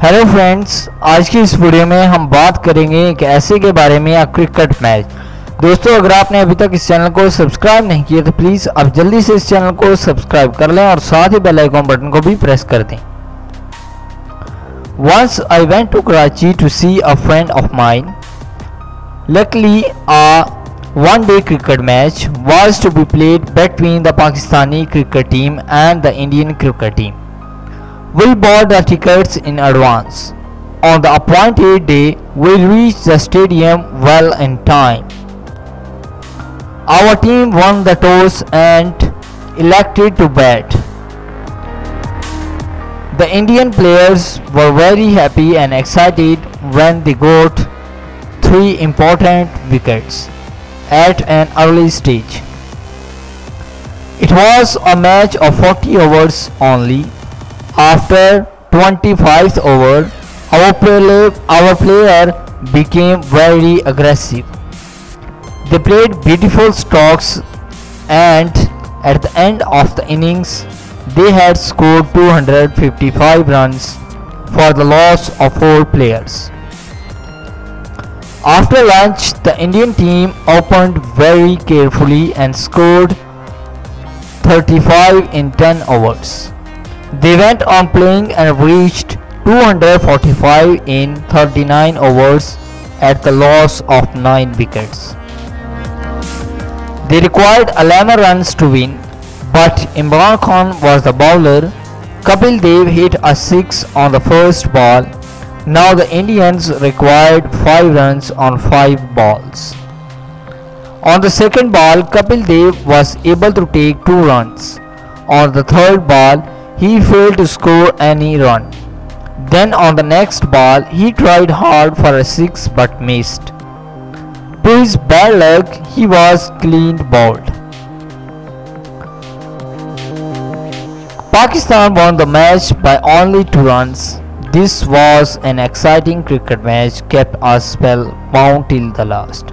Hello friends, आज की इस वीडियो में हम बात करेंगे एक ऐसे के बारे में, क्रिकेट मैच। दोस्तों, अगर आपने अभी तक इस चैनल को सब्सक्राइब नहीं किया तो प्लीज़ अब जल्दी से इस चैनल को सब्सक्राइब कर लें और साथ ही बेल आइकन बटन को भी प्रेस कर दें। Once I went to Karachi to see a friend of mine. Luckily, a one-day cricket match was to be played between the Pakistani cricket team and the Indian cricket team. We bought the tickets in advance. On the appointed day, we reached the stadium well in time. Our team won the toss and elected to bat. The Indian players were very happy and excited when they got 3 important wickets at an early stage. It was a match of 40 overs only. After 25th over, our player became very aggressive. They played beautiful strokes, and at the end of the innings, they had scored 255 runs for the loss of 4 players. After lunch, the Indian team opened very carefully and scored 35 in 10 overs. They went on playing and reached 245 in 39 overs at the loss of 9 wickets. They required 11 runs to win, but Imran Khan was the bowler. Kapil Dev hit a 6 on the first ball. Now the Indians required 5 runs on 5 balls. On the second ball, Kapil Dev was able to take 2 runs. On the third ball, he failed to score any run. Then on the next ball, he tried hard for a 6 but missed. To his bad luck, he was clean bowled. Pakistan won the match by only 2 runs. This was an exciting cricket match, kept us spellbound till the last.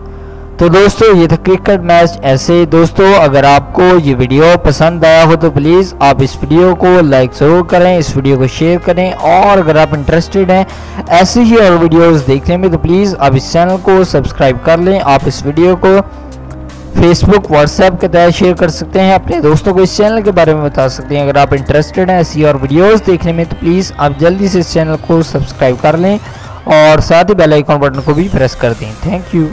तो दोस्तों, ये था cricket match ऐसे। दोस्तों, अगर आपको ये video पसंद आया हो तो प्लीज़ आप इस वीडियो को लाइक ज़रूर करें, इस वीडियो को शेयर करें, और अगर आप इंटरेस्टेड हैं ऐसे ही और वीडियोस देखने में तो प्लीज़ आप इस चैनल को सब्सक्राइब कर लें। आप इस वीडियो को फेसबुक, व्हाट्सएप के तहत शेयर कर सकते हैं, अपने दोस्तों को इस चैनल के बारे में बता सकते हैं। अगर आप इंटरेस्टेड हैं ऐसी और वीडियोस देखने में तो प्लीज़ आप जल्दी से इस चैनल को सब्सक्राइब कर लें और साथ ही बेल आइकन बटन को भी प्रेस कर दें। Thank you.